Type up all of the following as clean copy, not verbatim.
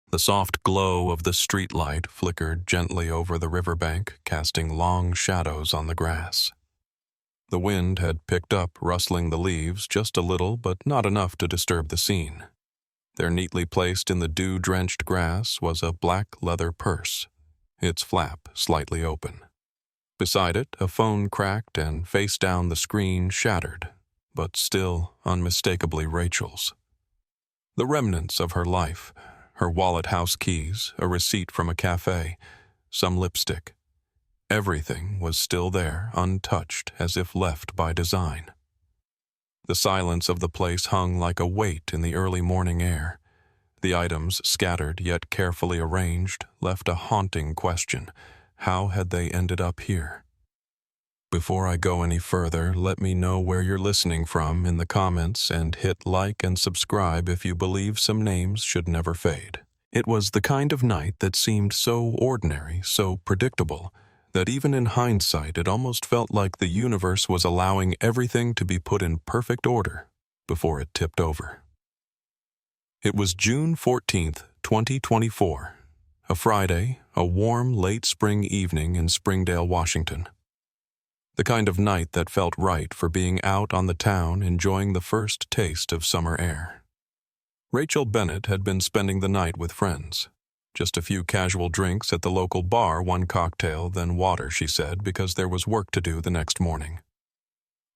The soft glow of the streetlight flickered gently over the riverbank, casting long shadows on the grass. The wind had picked up, rustling the leaves just a little, but not enough to disturb the scene. There, neatly placed in the dew-drenched grass, was a black leather purse, its flap slightly open. Beside it, a phone cracked and face down the screen shattered, but still unmistakably Rachel's. The remnants of her life, her wallet, house keys, a receipt from a cafe, some lipstick. Everything was still there, untouched, as if left by design. The silence of the place hung like a weight in the early morning air. The items, scattered yet carefully arranged, left a haunting question. How had they ended up here? Before I go any further, let me know where you're listening from in the comments and hit like and subscribe if you believe some names should never fade. It was the kind of night that seemed so ordinary, so predictable, that even in hindsight it almost felt like the universe was allowing everything to be put in perfect order before it tipped over. It was June 14th, 2024, a Friday, a warm late spring evening in Springdale, Washington. The kind of night that felt right for being out on the town enjoying the first taste of summer air. Rachel Bennett had been spending the night with friends. Just a few casual drinks at the local bar, one cocktail, then water, she said, because there was work to do the next morning.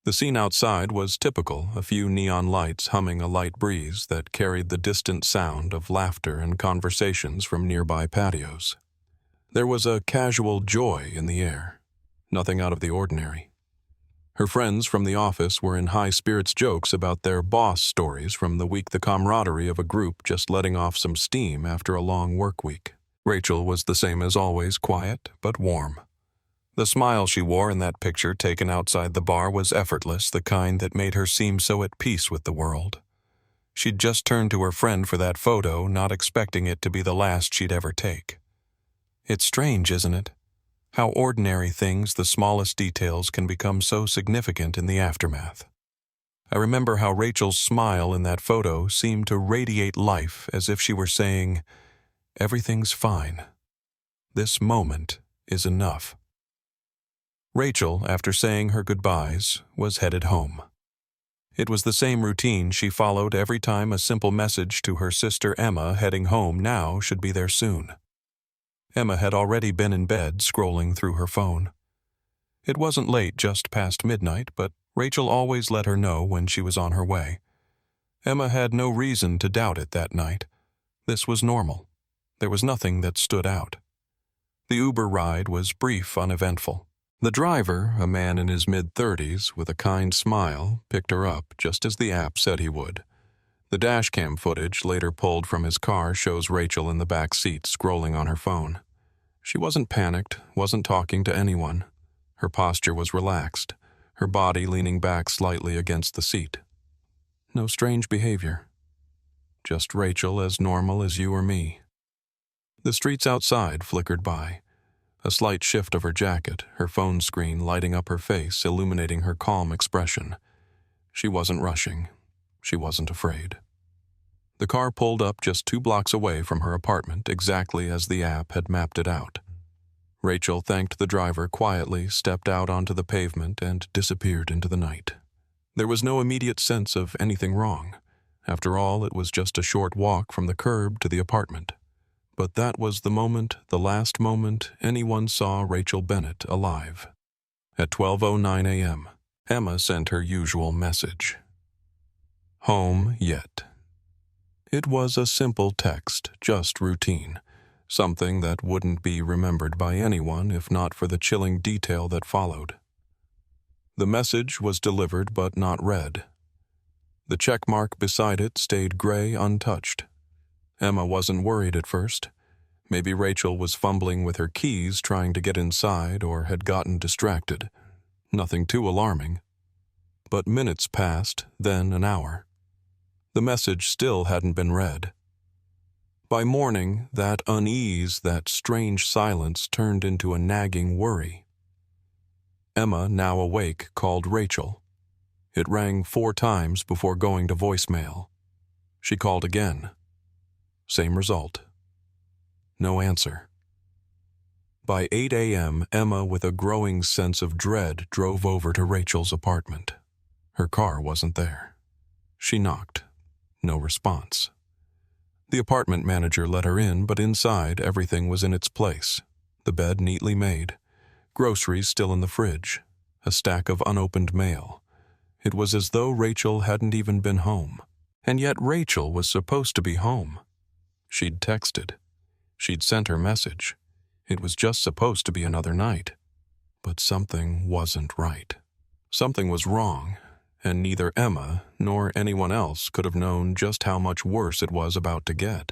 The scene outside was typical, a few neon lights humming a light breeze that carried the distant sound of laughter and conversations from nearby patios. There was a casual joy in the air. Nothing out of the ordinary. Her friends from the office were in high-spirits jokes about their boss stories from the week, the camaraderie of a group just letting off some steam after a long work week. Rachel was the same as always, quiet but warm. The smile she wore in that picture taken outside the bar was effortless, the kind that made her seem so at peace with the world. She'd just turned to her friend for that photo, not expecting it to be the last she'd ever take. It's strange, isn't it? How ordinary things, the smallest details, can become so significant in the aftermath. I remember how Rachel's smile in that photo seemed to radiate life, as if she were saying, "Everything's fine. This moment is enough." Rachel, after saying her goodbyes, was headed home. It was the same routine she followed every time a simple message to her sister Emma heading home now should be there soon. Emma had already been in bed, scrolling through her phone. It wasn't late, just past midnight, but Rachel always let her know when she was on her way. Emma had no reason to doubt it that night. This was normal. There was nothing that stood out. The Uber ride was brief, uneventful. The driver, a man in his mid-30s, with a kind smile, picked her up just as the app said he would. The dashcam footage later pulled from his car shows Rachel in the back seat scrolling on her phone. She wasn't panicked, wasn't talking to anyone. Her posture was relaxed, her body leaning back slightly against the seat. No strange behavior. Just Rachel as normal as you or me. The streets outside flickered by. A slight shift of her jacket, her phone screen lighting up her face, illuminating her calm expression. She wasn't rushing. She wasn't afraid. The car pulled up just 2 blocks away from her apartment, exactly as the app had mapped it out. Rachel thanked the driver quietly, stepped out onto the pavement, and disappeared into the night. There was no immediate sense of anything wrong. After all, it was just a short walk from the curb to the apartment. But that was the moment, the last moment, anyone saw Rachel Bennett alive. At 12:09 a.m., Emma sent her usual message. Home yet. It was a simple text, just routine, something that wouldn't be remembered by anyone if not for the chilling detail that followed. The message was delivered but not read. The check mark beside it stayed gray, untouched. Emma wasn't worried at first. Maybe Rachel was fumbling with her keys trying to get inside or had gotten distracted. Nothing too alarming. But minutes passed, then an hour. The message still hadn't been read. By morning, that unease, that strange silence turned into a nagging worry. Emma, now awake, called Rachel. It rang 4 times before going to voicemail. She called again. Same result. No answer. By 8 a.m., Emma, with a growing sense of dread, drove over to Rachel's apartment. Her car wasn't there. She knocked. No response. The apartment manager let her in, but inside everything was in its place. The bed neatly made, groceries still in the fridge, a stack of unopened mail. It was as though Rachel hadn't even been home. And yet Rachel was supposed to be home. She'd texted. She'd sent her message. It was just supposed to be another night. But something wasn't right. Something was wrong, and neither Emma nor anyone else could have known just how much worse it was about to get.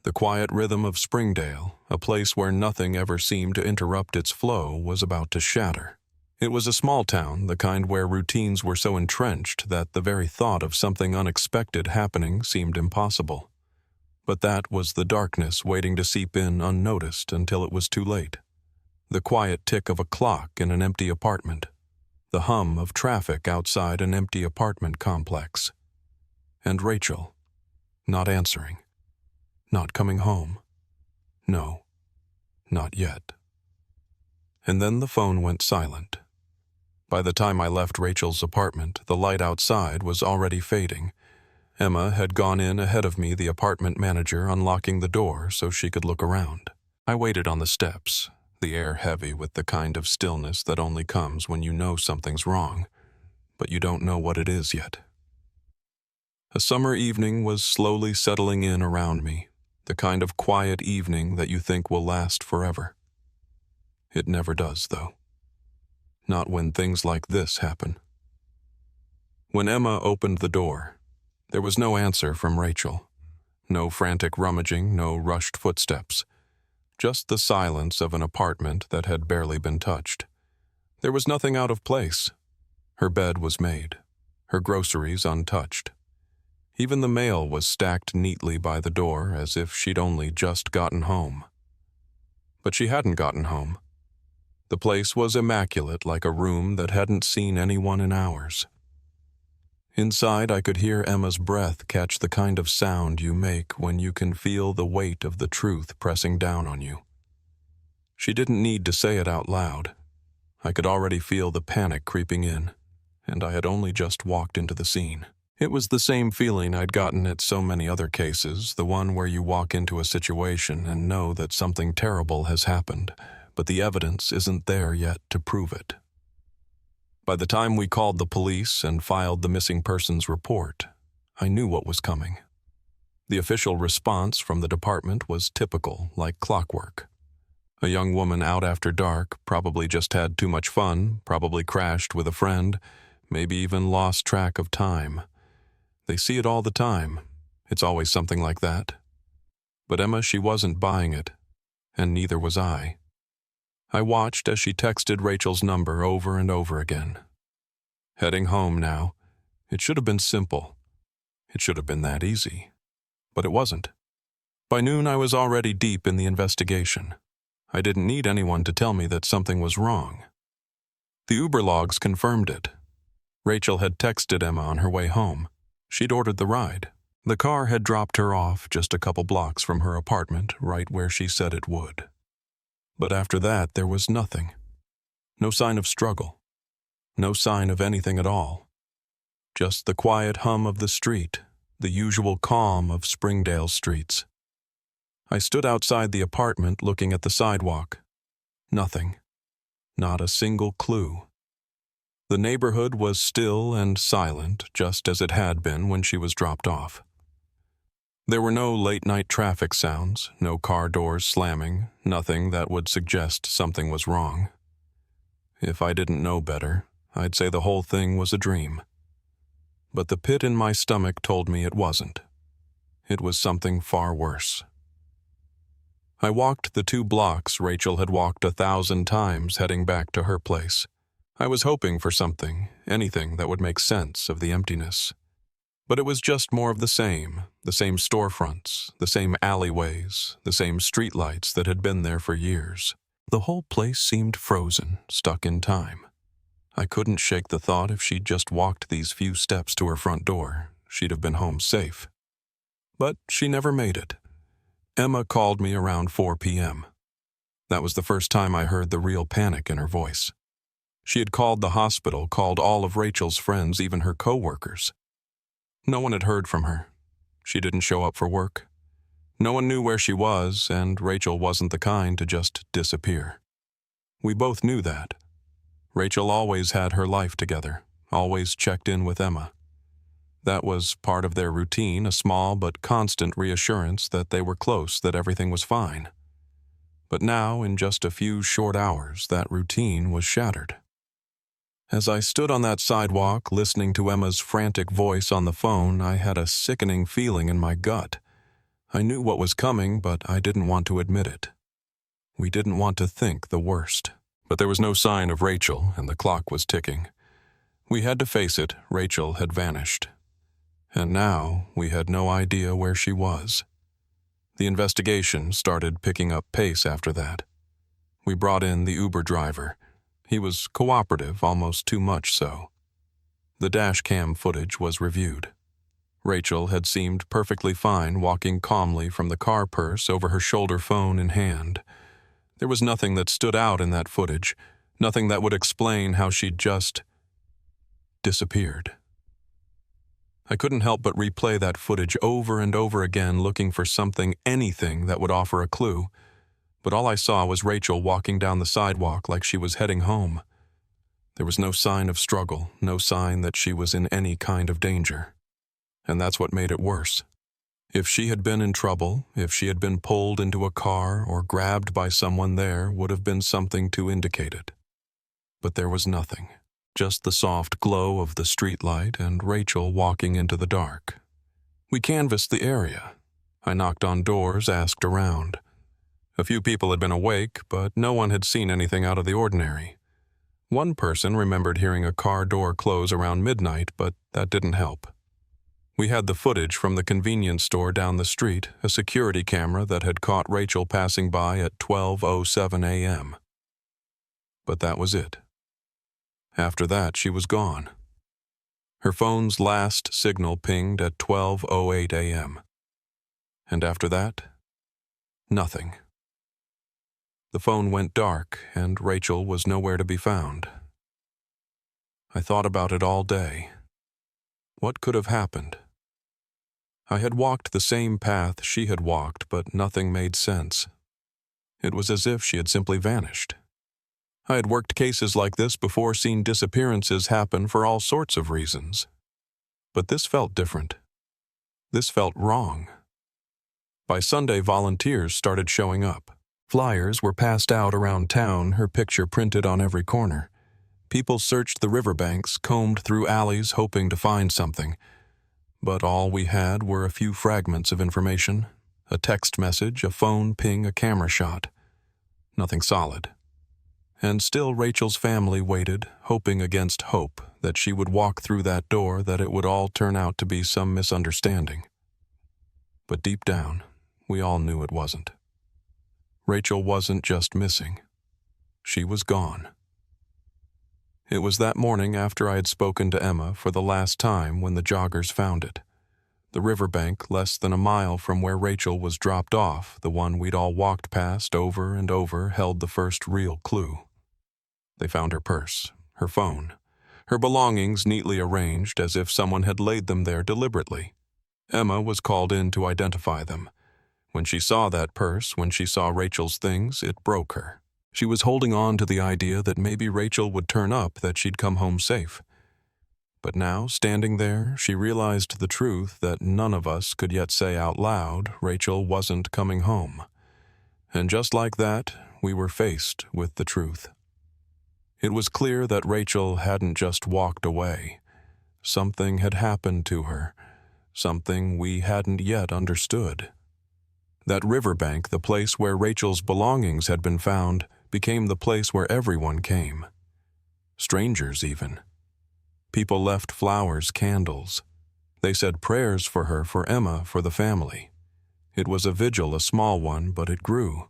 The quiet rhythm of Springdale, a place where nothing ever seemed to interrupt its flow, was about to shatter. It was a small town, the kind where routines were so entrenched that the very thought of something unexpected happening seemed impossible. But that was the darkness waiting to seep in unnoticed until it was too late. The quiet tick of a clock in an empty apartment. The hum of traffic outside an empty apartment complex. And Rachel, not answering. Not coming home. No, not yet. And then the phone went silent. By the time I left Rachel's apartment, the light outside was already fading. Emma had gone in ahead of me, the apartment manager unlocking the door so she could look around. I waited on the steps, the air heavy with the kind of stillness that only comes when you know something's wrong, but you don't know what it is yet. A summer evening was slowly settling in around me, the kind of quiet evening that you think will last forever. It never does, though. Not when things like this happen. When Emma opened the door, there was no answer from Rachel. No frantic rummaging, no rushed footsteps. Just the silence of an apartment that had barely been touched. There was nothing out of place. Her bed was made, her groceries untouched. Even the mail was stacked neatly by the door as if she'd only just gotten home. But she hadn't gotten home. The place was immaculate, like a room that hadn't seen anyone in hours. Inside, I could hear Emma's breath catch the kind of sound you make when you can feel the weight of the truth pressing down on you. She didn't need to say it out loud. I could already feel the panic creeping in, and I had only just walked into the scene. It was the same feeling I'd gotten at so many other cases, the one where you walk into a situation and know that something terrible has happened, but the evidence isn't there yet to prove it. By the time we called the police and filed the missing persons report, I knew what was coming. The official response from the department was typical, like clockwork. A young woman out after dark, probably just had too much fun, probably crashed with a friend, maybe even lost track of time. They see it all the time. It's always something like that. But Emma, she wasn't buying it, and neither was I. I watched as she texted Rachel's number over and over again. Heading home now. It should have been simple. It should have been that easy. But it wasn't. By noon, I was already deep in the investigation. I didn't need anyone to tell me that something was wrong. The Uber logs confirmed it. Rachel had texted Emma on her way home. She'd ordered the ride. The car had dropped her off just a couple blocks from her apartment, right where she said it would. But after that, there was nothing. No sign of struggle. No sign of anything at all. Just the quiet hum of the street, the usual calm of Springdale streets. I stood outside the apartment looking at the sidewalk. Nothing. Not a single clue. The neighborhood was still and silent, just as it had been when she was dropped off. There were no late-night traffic sounds, no car doors slamming, nothing that would suggest something was wrong. If I didn't know better, I'd say the whole thing was a dream. But the pit in my stomach told me it wasn't. It was something far worse. I walked the 2 blocks Rachel had walked 1,000 times heading back to her place. I was hoping for something, anything that would make sense of the emptiness. But it was just more of the same storefronts, the same alleyways, the same streetlights that had been there for years. The whole place seemed frozen, stuck in time. I couldn't shake the thought if she'd just walked these few steps to her front door, she'd have been home safe. But she never made it. Emma called me around 4 p.m. That was the first time I heard the real panic in her voice. She had called the hospital, called all of Rachel's friends, even her co-workers. No one had heard from her. She didn't show up for work. No one knew where she was, and Rachel wasn't the kind to just disappear. We both knew that. Rachel always had her life together, always checked in with Emma. That was part of their routine, a small but constant reassurance that they were close, that everything was fine. But now, in just a few short hours, that routine was shattered. As I stood on that sidewalk, listening to Emma's frantic voice on the phone, I had a sickening feeling in my gut. I knew what was coming, but I didn't want to admit it. We didn't want to think the worst. But there was no sign of Rachel, and the clock was ticking. We had to face it, Rachel had vanished. And now we had no idea where she was. The investigation started picking up pace after that. We brought in the Uber driver. He was cooperative, almost too much so. The dash cam footage was reviewed. Rachel had seemed perfectly fine, walking calmly from the car purse over her shoulder phone in hand. There was nothing that stood out in that footage, nothing that would explain how she'd just disappeared. I couldn't help but replay that footage over and over again, looking for something, anything that would offer a clue. But all I saw was Rachel walking down the sidewalk like she was heading home. There was no sign of struggle, no sign that she was in any kind of danger. And that's what made it worse. If she had been in trouble, if she had been pulled into a car or grabbed by someone, there would have been something to indicate it. But there was nothing, just the soft glow of the streetlight and Rachel walking into the dark. We canvassed the area. I knocked on doors, asked around. A few people had been awake, but no one had seen anything out of the ordinary. One person remembered hearing a car door close around midnight, but that didn't help. We had the footage from the convenience store down the street, a security camera that had caught Rachel passing by at 12:07 a.m. But that was it. After that, she was gone. Her phone's last signal pinged at 12:08 a.m. And after that, nothing. The phone went dark, and Rachel was nowhere to be found. I thought about it all day. What could have happened? I had walked the same path she had walked, but nothing made sense. It was as if she had simply vanished. I had worked cases like this before, seen disappearances happen for all sorts of reasons. But this felt different. This felt wrong. By Sunday, volunteers started showing up. Flyers were passed out around town, her picture printed on every corner. People searched the riverbanks, combed through alleys, hoping to find something. But all we had were a few fragments of information, a text message, a phone ping, a camera shot. Nothing solid. And still Rachel's family waited, hoping against hope that she would walk through that door, that it would all turn out to be some misunderstanding. But deep down, we all knew it wasn't. Rachel wasn't just missing. She was gone. It was that morning after I had spoken to Emma for the last time when the joggers found it. The riverbank, less than a mile from where Rachel was dropped off, the one we'd all walked past over and over, held the first real clue. They found her purse, her phone, her belongings neatly arranged as if someone had laid them there deliberately. Emma was called in to identify them. When she saw that purse, when she saw Rachel's things, it broke her. She was holding on to the idea that maybe Rachel would turn up, that she'd come home safe. But now, standing there, she realized the truth that none of us could yet say out loud: Rachel wasn't coming home. And just like that, we were faced with the truth. It was clear that Rachel hadn't just walked away. Something had happened to her, something we hadn't yet understood. That riverbank, the place where Rachel's belongings had been found, became the place where everyone came. Strangers, even. People left flowers, candles. They said prayers for her, for Emma, for the family. It was a vigil, a small one, but it grew.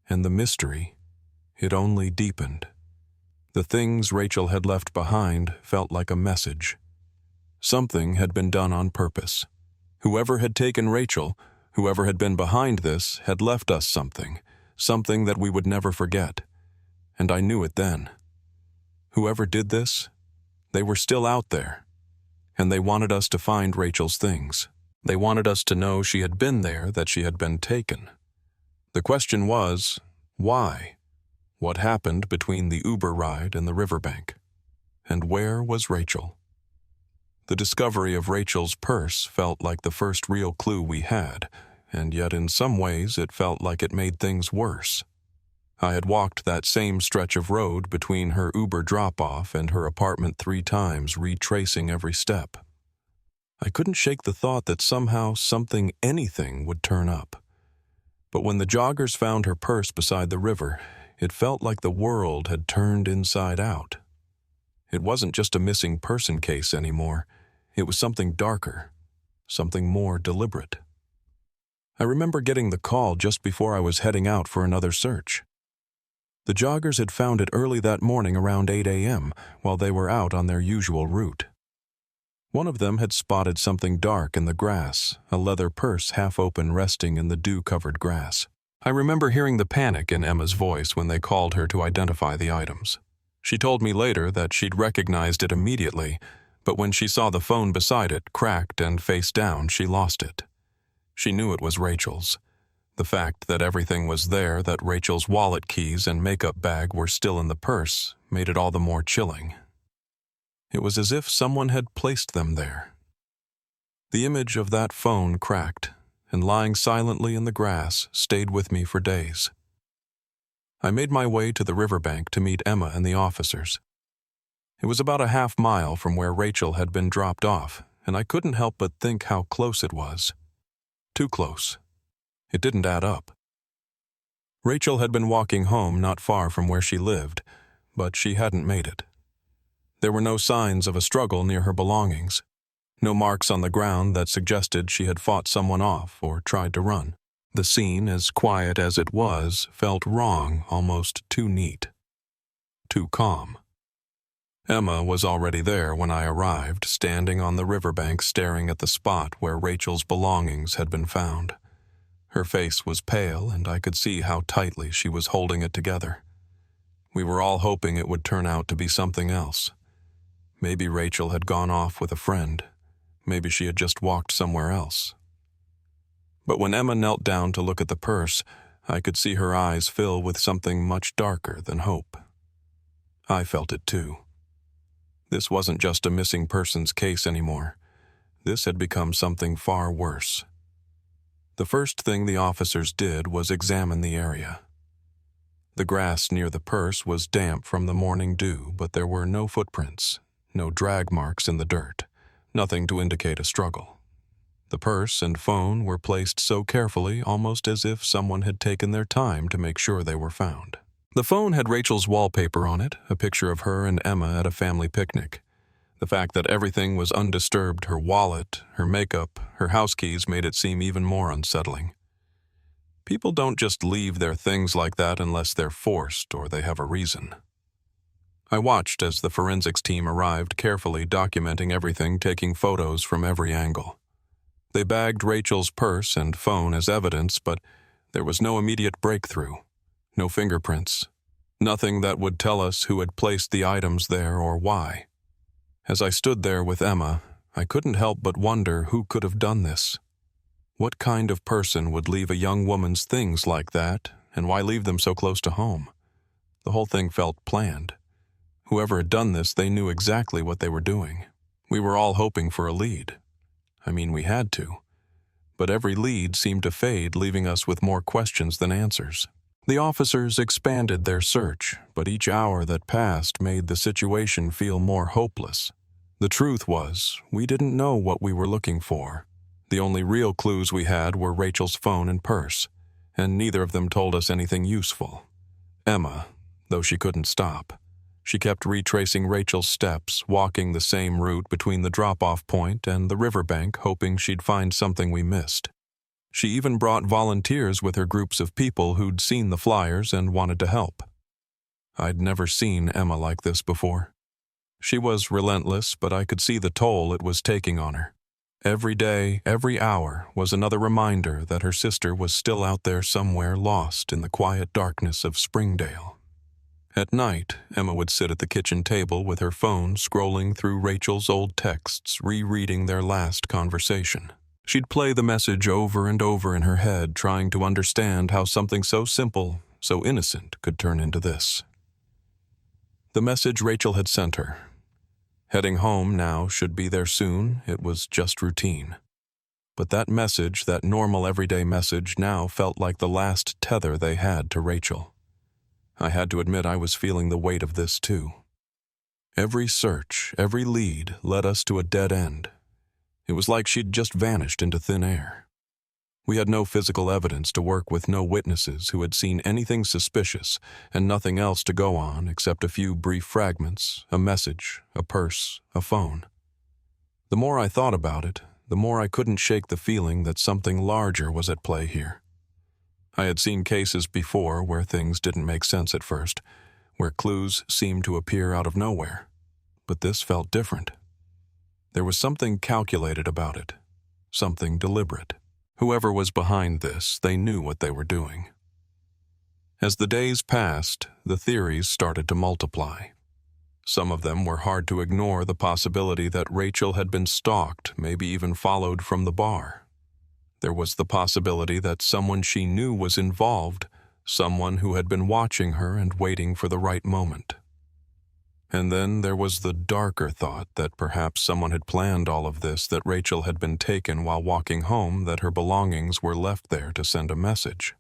And the mystery, it only deepened. The things Rachel had left behind felt like a message. Something had been done on purpose. Whoever had taken Rachel, Whoever had been behind this had left us something that we would never forget. And I knew it then. Whoever did this, they were still out there. And they wanted us to find Rachel's things. They wanted us to know she had been there, that she had been taken. The question was, why? What happened between the Uber ride and the riverbank? And where was Rachel? The discovery of Rachel's purse felt like the first real clue we had, and yet in some ways it felt like it made things worse. I had walked that same stretch of road between her Uber drop-off and her apartment 3 times, retracing every step. I couldn't shake the thought that somehow anything would turn up. But when the joggers found her purse beside the river, it felt like the world had turned inside out. It wasn't just a missing person case anymore. It was something darker, something more deliberate. I remember getting the call just before I was heading out for another search. The joggers had found it early that morning around 8 a.m. while they were out on their usual route. One of them had spotted something dark in the grass, a leather purse half open resting in the dew-covered grass. I remember hearing the panic in Emma's voice when they called her to identify the items. She told me later that she'd recognized it immediately, but when she saw the phone beside it, cracked and face down, she lost it. She knew it was Rachel's. The fact that everything was there, that Rachel's wallet, keys, and makeup bag were still in the purse, made it all the more chilling. It was as if someone had placed them there. The image of that phone cracked, and lying silently in the grass stayed with me for days. I made my way to the riverbank to meet Emma and the officers. It was about a half-mile from where Rachel had been dropped off, and I couldn't help but think how close it was. Too close. It didn't add up. Rachel had been walking home not far from where she lived, but she hadn't made it. There were no signs of a struggle near her belongings, no marks on the ground that suggested she had fought someone off or tried to run. The scene, as quiet as it was, felt wrong, almost too neat, too calm. Emma was already there when I arrived, standing on the riverbank staring at the spot where Rachel's belongings had been found. Her face was pale, and I could see how tightly she was holding it together. We were all hoping it would turn out to be something else. Maybe Rachel had gone off with a friend. Maybe she had just walked somewhere else. But when Emma knelt down to look at the purse, I could see her eyes fill with something much darker than hope. I felt it too. This wasn't just a missing persons case anymore. This had become something far worse. The first thing the officers did was examine the area. The grass near the purse was damp from the morning dew, but there were no footprints, no drag marks in the dirt, nothing to indicate a struggle. The purse and phone were placed so carefully, almost as if someone had taken their time to make sure they were found. The phone had Rachel's wallpaper on it, a picture of her and Emma at a family picnic. The fact that everything was undisturbed, her wallet, her makeup, her house keys, made it seem even more unsettling. People don't just leave their things like that unless they're forced or they have a reason. I watched as the forensics team arrived, carefully documenting everything, taking photos from every angle. They bagged Rachel's purse and phone as evidence, but there was no immediate breakthrough, no fingerprints, nothing that would tell us who had placed the items there or why. As I stood there with Emma, I couldn't help but wonder who could have done this. What kind of person would leave a young woman's things like that, and why leave them so close to home? The whole thing felt planned. Whoever had done this, they knew exactly what they were doing. We were all hoping for a lead. I mean, we had to. But every lead seemed to fade, leaving us with more questions than answers. The officers expanded their search, but each hour that passed made the situation feel more hopeless. The truth was, we didn't know what we were looking for. The only real clues we had were Rachel's phone and purse, and neither of them told us anything useful. Emma, though she couldn't stop, she kept retracing Rachel's steps, walking the same route between the drop-off point and the riverbank, hoping she'd find something we missed. She even brought volunteers with her groups of people who'd seen the flyers and wanted to help. I'd never seen Emma like this before. She was relentless, but I could see the toll it was taking on her. Every day, every hour was another reminder that her sister was still out there somewhere lost in the quiet darkness of Springdale. At night, Emma would sit at the kitchen table with her phone scrolling through Rachel's old texts, rereading their last conversation. She'd play the message over and over in her head, trying to understand how something so simple, so innocent, could turn into this. The message Rachel had sent her. Heading home now, should be there soon, it was just routine. But that message, that normal everyday message, now felt like the last tether they had to Rachel. I had to admit I was feeling the weight of this too. Every search, every lead led us to a dead end. It was like she'd just vanished into thin air. We had no physical evidence to work with, no witnesses who had seen anything suspicious, and nothing else to go on except a few brief fragments, a message, a purse, a phone. The more I thought about it, the more I couldn't shake the feeling that something larger was at play here. I had seen cases before where things didn't make sense at first, where clues seemed to appear out of nowhere. But this felt different. There was something calculated about it, something deliberate. Whoever was behind this, they knew what they were doing. As the days passed, the theories started to multiply. Some of them were hard to ignore, the possibility that Rachel had been stalked, maybe even followed from the bar. There was the possibility that someone she knew was involved, someone who had been watching her and waiting for the right moment. And then there was the darker thought that perhaps someone had planned all of this, that Rachel had been taken while walking home, that her belongings were left there to send a message.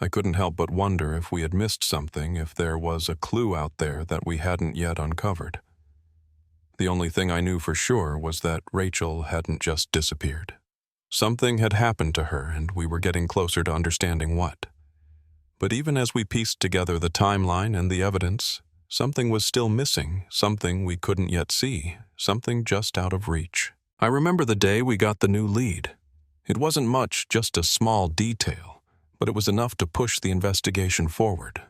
I couldn't help but wonder if we had missed something, if there was a clue out there that we hadn't yet uncovered. The only thing I knew for sure was that Rachel hadn't just disappeared. Something had happened to her, and we were getting closer to understanding what. But even as we pieced together the timeline and the evidence, something was still missing, something we couldn't yet see, something just out of reach. I remember the day we got the new lead. It wasn't much, just a small detail, but it was enough to push the investigation forward.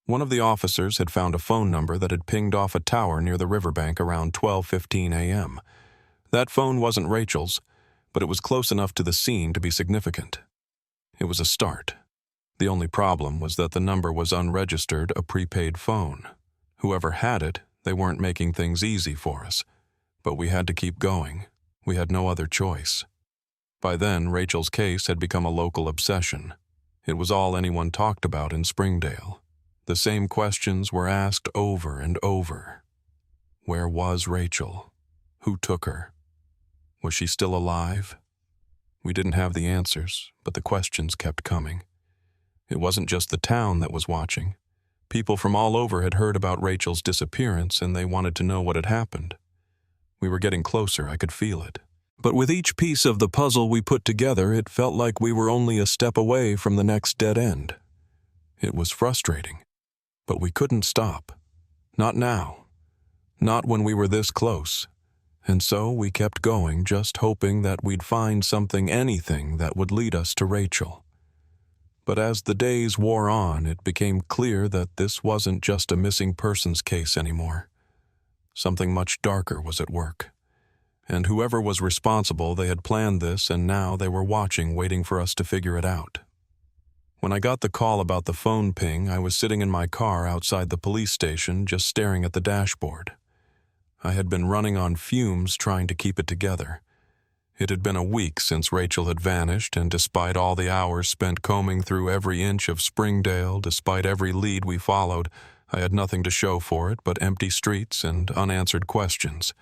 One of the officers had found a phone number that had pinged off a tower near the riverbank around 12:15 a.m. That phone wasn't Rachel's, but it was close enough to the scene to be significant. It was a start. The only problem was that the number was unregistered, a prepaid phone. Whoever had it, they weren't making things easy for us. But we had to keep going. We had no other choice. By then, Rachel's case had become a local obsession. It was all anyone talked about in Springdale. The same questions were asked over and over. Where was Rachel? Who took her? Was she still alive? We didn't have the answers, but the questions kept coming. It wasn't just the town that was watching. People from all over had heard about Rachel's disappearance, and they wanted to know what had happened. We were getting closer, I could feel it. But with each piece of the puzzle we put together, it felt like we were only a step away from the next dead end. It was frustrating, but we couldn't stop. Not now. Not when we were this close. And so we kept going, just hoping that we'd find something, anything that would lead us to Rachel. But as the days wore on, it became clear that this wasn't just a missing persons case anymore. Something much darker was at work. And whoever was responsible, they had planned this, and now they were watching, waiting for us to figure it out. When I got the call about the phone ping, I was sitting in my car outside the police station, just staring at the dashboard. I had been running on fumes trying to keep it together. It had been a week since Rachel had vanished, and despite all the hours spent combing through every inch of Springdale, despite every lead we followed, I had nothing to show for it but empty streets and unanswered questions.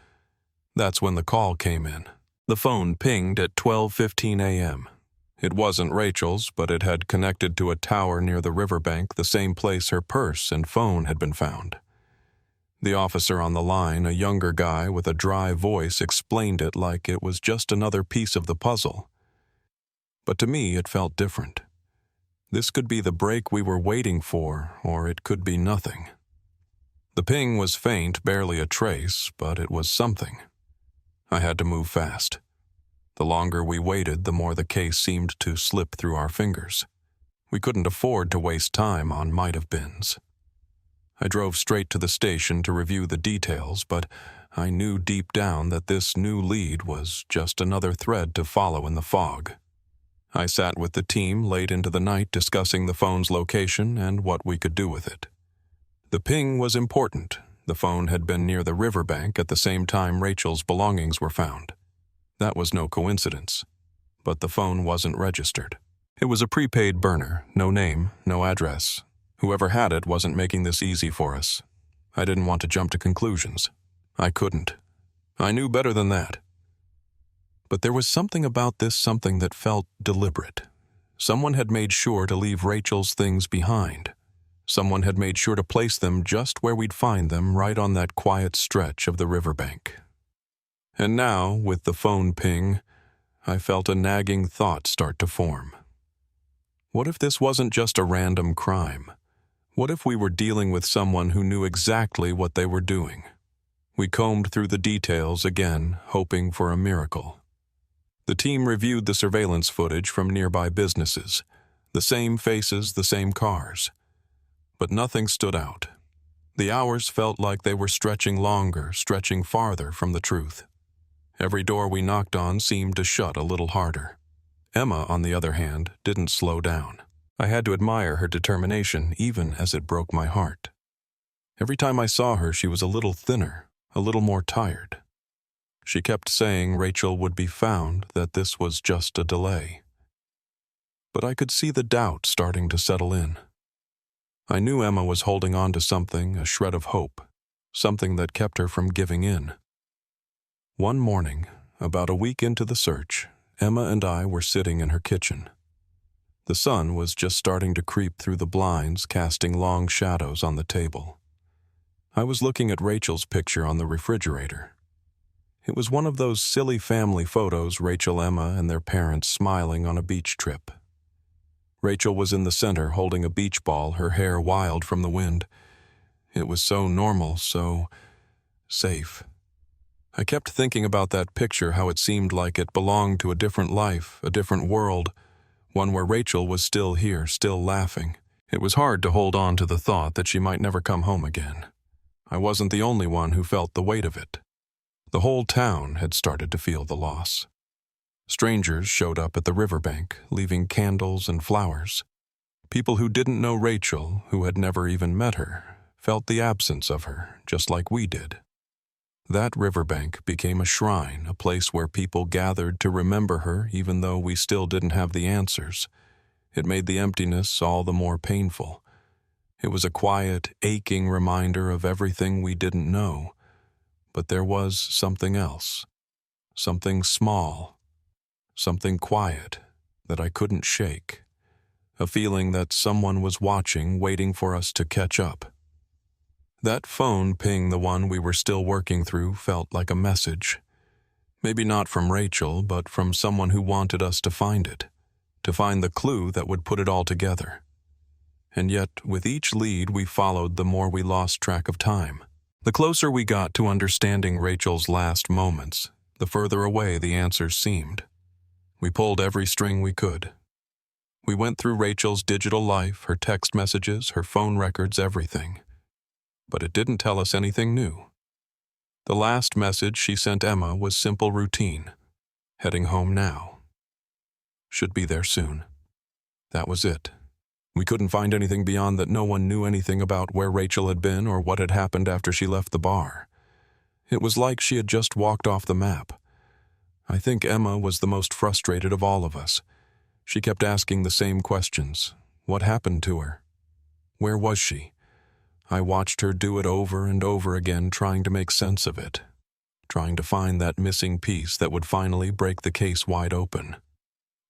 That's when the call came in. The phone pinged at 12:15 a.m. It wasn't Rachel's, but it had connected to a tower near the riverbank, the same place her purse and phone had been found. The officer on the line, a younger guy with a dry voice, explained it like it was just another piece of the puzzle. But to me, it felt different. This could be the break we were waiting for, or it could be nothing. The ping was faint, barely a trace, but it was something. I had to move fast. The longer we waited, the more the case seemed to slip through our fingers. We couldn't afford to waste time on might-have-beens. I drove straight to the station to review the details, but I knew deep down that this new lead was just another thread to follow in the fog. I sat with the team late into the night discussing the phone's location and what we could do with it. The ping was important. The phone had been near the riverbank at the same time Rachel's belongings were found. That was no coincidence. But the phone wasn't registered. It was a prepaid burner, no name, no address. Whoever had it wasn't making this easy for us. I didn't want to jump to conclusions. I couldn't. I knew better than that. But there was something about this something that felt deliberate. Someone had made sure to leave Rachel's things behind. Someone had made sure to place them just where we'd find them, right on that quiet stretch of the riverbank. And now, with the phone ping, I felt a nagging thought start to form. What if this wasn't just a random crime? What if we were dealing with someone who knew exactly what they were doing? We combed through the details again, hoping for a miracle. The team reviewed the surveillance footage from nearby businesses. The same faces, the same cars. But nothing stood out. The hours felt like they were stretching longer, stretching farther from the truth. Every door we knocked on seemed to shut a little harder. Emma, on the other hand, didn't slow down. I had to admire her determination, even as it broke my heart. Every time I saw her, she was a little thinner, a little more tired. She kept saying Rachel would be found, that this was just a delay. But I could see the doubt starting to settle in. I knew Emma was holding on to something, a shred of hope, something that kept her from giving in. One morning, about a week into the search, Emma and I were sitting in her kitchen. The sun was just starting to creep through the blinds, casting long shadows on the table. I was looking at Rachel's picture on the refrigerator. It was one of those silly family photos, Rachel, Emma, and their parents smiling on a beach trip. Rachel was in the center, holding a beach ball, her hair wild from the wind. It was so normal, so safe. I kept thinking about that picture, how it seemed like it belonged to a different life, a different world, one where Rachel was still here, still laughing. It was hard to hold on to the thought that she might never come home again. I wasn't the only one who felt the weight of it. The whole town had started to feel the loss. Strangers showed up at the riverbank, leaving candles and flowers. People who didn't know Rachel, who had never even met her, felt the absence of her, just like we did. That riverbank became a shrine, a place where people gathered to remember her even though we still didn't have the answers. It made the emptiness all the more painful. It was a quiet, aching reminder of everything we didn't know. But there was something else. Something small. Something quiet that I couldn't shake. A feeling that someone was watching, waiting for us to catch up. That phone ping, the one we were still working through, felt like a message. Maybe not from Rachel, but from someone who wanted us to find it, to find the clue that would put it all together. And yet, with each lead we followed, the more we lost track of time. The closer we got to understanding Rachel's last moments, the further away the answers seemed. We pulled every string we could. We went through Rachel's digital life, her text messages, her phone records, everything. But it didn't tell us anything new. The last message she sent Emma was simple routine. Heading home now. Should be there soon. That was it. We couldn't find anything beyond that. No one knew anything about where Rachel had been or what had happened after she left the bar. It was like she had just walked off the map. I think Emma was the most frustrated of all of us. She kept asking the same questions. What happened to her? Where was she? I watched her do it over and over again, trying to make sense of it, trying to find that missing piece that would finally break the case wide open.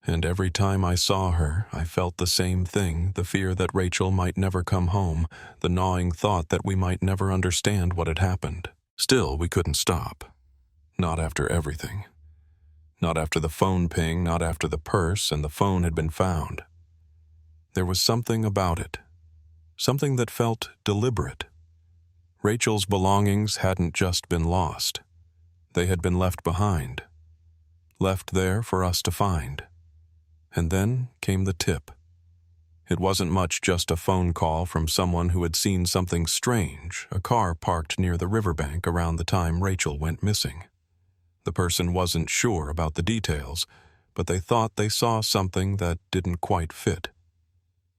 And every time I saw her, I felt the same thing, the fear that Rachel might never come home, the gnawing thought that we might never understand what had happened. Still, we couldn't stop. Not after everything. Not after the phone ping, not after the purse and the phone had been found. There was something about it. Something that felt deliberate. Rachel's belongings hadn't just been lost. They had been left behind. Left there for us to find. And then came the tip. It wasn't much, just a phone call from someone who had seen something strange, a car parked near the riverbank around the time Rachel went missing. The person wasn't sure about the details, but they thought they saw something that didn't quite fit.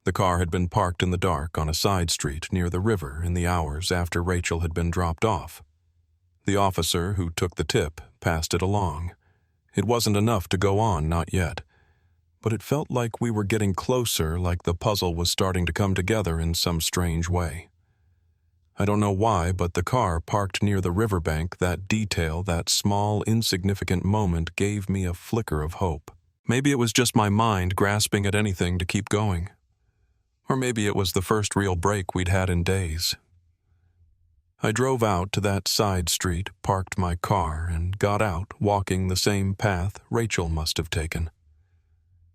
The car had been parked in the dark on a side street near the river in the hours after Rachel had been dropped off. The officer who took the tip passed it along. It wasn't enough to go on, not yet. But it felt like we were getting closer, like the puzzle was starting to come together in some strange way. I don't know why, but the car parked near the riverbank, that detail, that small, insignificant moment gave me a flicker of hope. Maybe it was just my mind grasping at anything to keep going. Or maybe it was the first real break we'd had in days. I drove out to that side street, parked my car, and got out, walking the same path Rachel must have taken.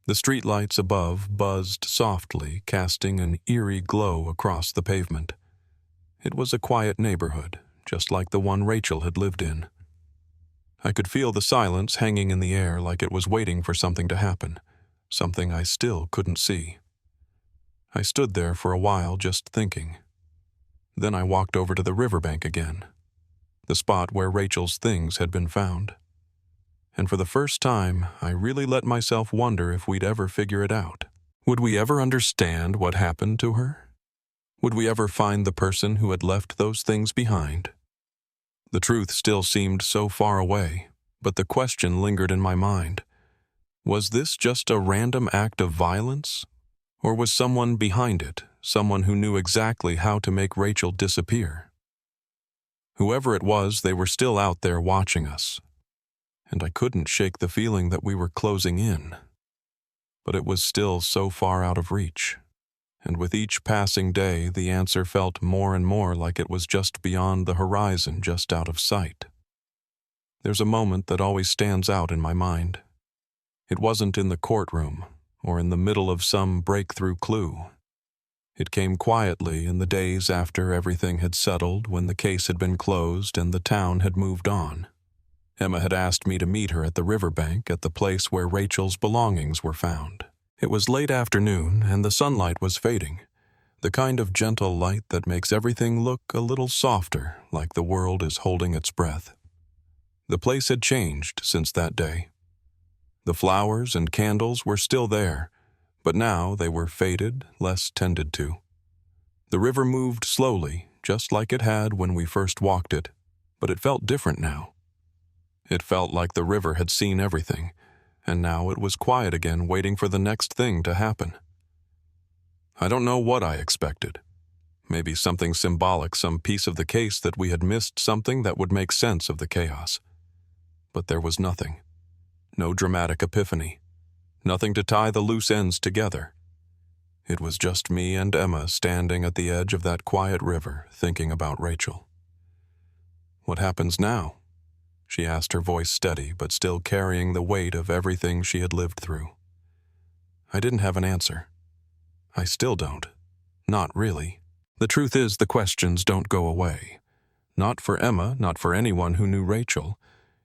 The streetlights above buzzed softly, casting an eerie glow across the pavement. It was a quiet neighborhood, just like the one Rachel had lived in. I could feel the silence hanging in the air, like it was waiting for something to happen, something I still couldn't see. I stood there for a while, just thinking. Then I walked over to the riverbank again, the spot where Rachel's things had been found. And for the first time, I really let myself wonder if we'd ever figure it out. Would we ever understand what happened to her? Would we ever find the person who had left those things behind? The truth still seemed so far away, but the question lingered in my mind. Was this just a random act of violence? Or was someone behind it, someone who knew exactly how to make Rachel disappear? Whoever it was, they were still out there watching us. And I couldn't shake the feeling that we were closing in. But it was still so far out of reach. And with each passing day, the answer felt more and more like it was just beyond the horizon, just out of sight. There's a moment that always stands out in my mind. It wasn't in the courtroom, or in the middle of some breakthrough clue. It came quietly in the days after everything had settled, when the case had been closed and the town had moved on. Emma had asked me to meet her at the riverbank, at the place where Rachel's belongings were found. It was late afternoon, and the sunlight was fading, the kind of gentle light that makes everything look a little softer, like the world is holding its breath. The place had changed since that day. The flowers and candles were still there, but now they were faded, less tended to. The river moved slowly, just like it had when we first walked it, but it felt different now. It felt like the river had seen everything, and now it was quiet again, waiting for the next thing to happen. I don't know what I expected. Maybe something symbolic, some piece of the case that we had missed, something that would make sense of the chaos. But there was nothing. No dramatic epiphany. Nothing to tie the loose ends together. It was just me and Emma standing at the edge of that quiet river, thinking about Rachel. "What happens now?" she asked, her voice steady, but still carrying the weight of everything she had lived through. I didn't have an answer. I still don't. Not really. The truth is, the questions don't go away. Not for Emma, not for anyone who knew Rachel.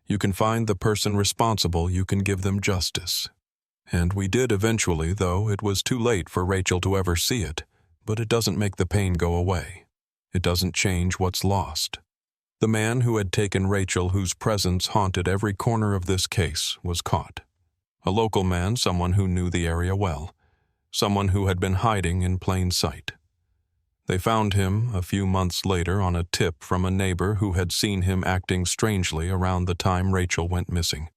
You can find the person responsible, you can give them justice. And we did eventually, though it was too late for Rachel to ever see it. But it doesn't make the pain go away. It doesn't change what's lost. The man who had taken Rachel, whose presence haunted every corner of this case, was caught. A local man, someone who knew the area well. Someone who had been hiding in plain sight. They found him a few months later on a tip from a neighbor who had seen him acting strangely around the time Rachel went missing.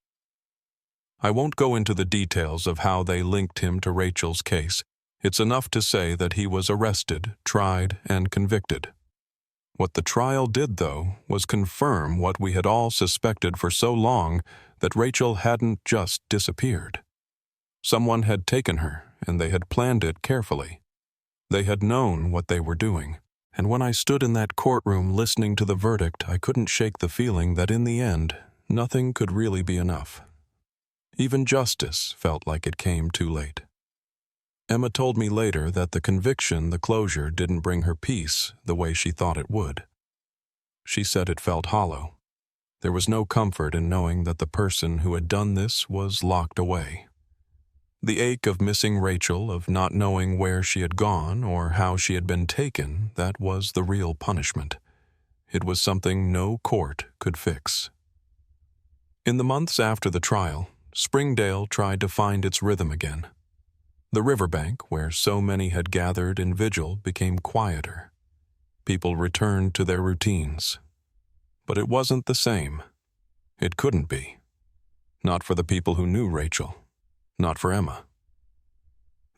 I won't go into the details of how they linked him to Rachel's case. It's enough to say that he was arrested, tried, and convicted. What the trial did, though, was confirm what we had all suspected for so long, that Rachel hadn't just disappeared. Someone had taken her, and they had planned it carefully. They had known what they were doing, and when I stood in that courtroom listening to the verdict, I couldn't shake the feeling that in the end, nothing could really be enough. Even justice felt like it came too late. Emma told me later that the conviction, the closure, didn't bring her peace the way she thought it would. She said it felt hollow. There was no comfort in knowing that the person who had done this was locked away. The ache of missing Rachel, of not knowing where she had gone or how she had been taken, that was the real punishment. It was something no court could fix. In the months after the trial, Springdale tried to find its rhythm again. The riverbank, where so many had gathered in vigil, became quieter. People returned to their routines. But it wasn't the same. It couldn't be. Not for the people who knew Rachel. Not for Emma.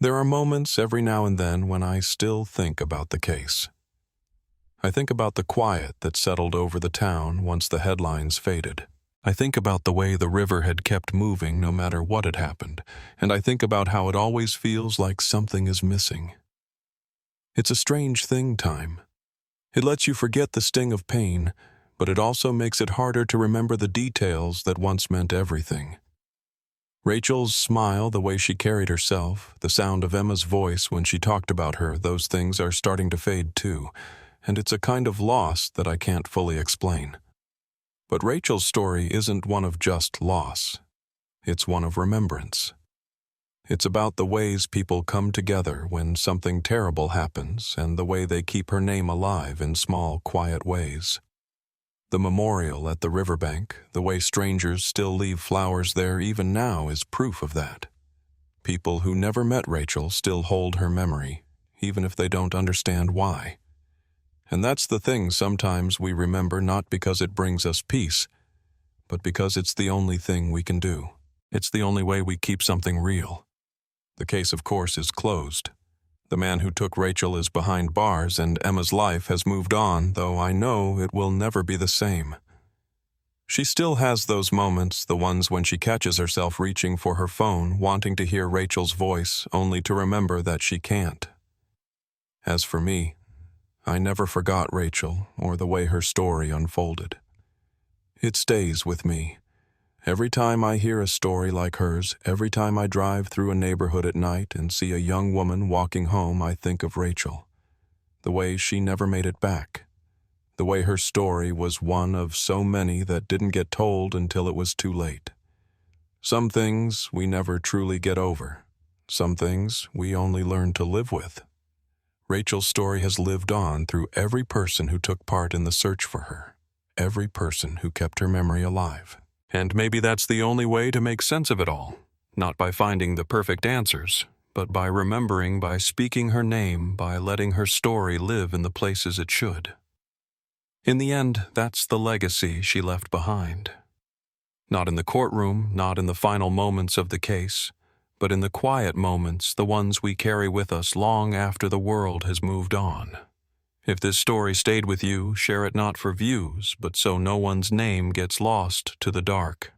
There are moments every now and then when I still think about the case. I think about the quiet that settled over the town once the headlines faded. I think about the way the river had kept moving no matter what had happened, and I think about how it always feels like something is missing. It's a strange thing, time. It lets you forget the sting of pain, but it also makes it harder to remember the details that once meant everything. Rachel's smile, the way she carried herself, the sound of Emma's voice when she talked about her, those things are starting to fade too, and it's a kind of loss that I can't fully explain. But Rachel's story isn't one of just loss. It's one of remembrance. It's about the ways people come together when something terrible happens and the way they keep her name alive in small, quiet ways. The memorial at the riverbank, the way strangers still leave flowers there even now, is proof of that. People who never met Rachel still hold her memory, even if they don't understand why. And that's the thing, sometimes we remember not because it brings us peace, but because it's the only thing we can do. It's the only way we keep something real. The case, of course, is closed. The man who took Rachel is behind bars, and Emma's life has moved on, though I know it will never be the same. She still has those moments, the ones when she catches herself reaching for her phone, wanting to hear Rachel's voice, only to remember that she can't. As for me, I never forgot Rachel or the way her story unfolded. It stays with me. Every time I hear a story like hers, every time I drive through a neighborhood at night and see a young woman walking home, I think of Rachel. The way she never made it back. The way her story was one of so many that didn't get told until it was too late. Some things we never truly get over. Some things we only learn to live with. Rachel's story has lived on through every person who took part in the search for her, every person who kept her memory alive. And maybe that's the only way to make sense of it all, not by finding the perfect answers, but by remembering, by speaking her name, by letting her story live in the places it should. In the end, that's the legacy she left behind. Not in the courtroom, not in the final moments of the case, but in the quiet moments, the ones we carry with us long after the world has moved on. If this story stayed with you, share it not for views, but so no one's name gets lost to the dark.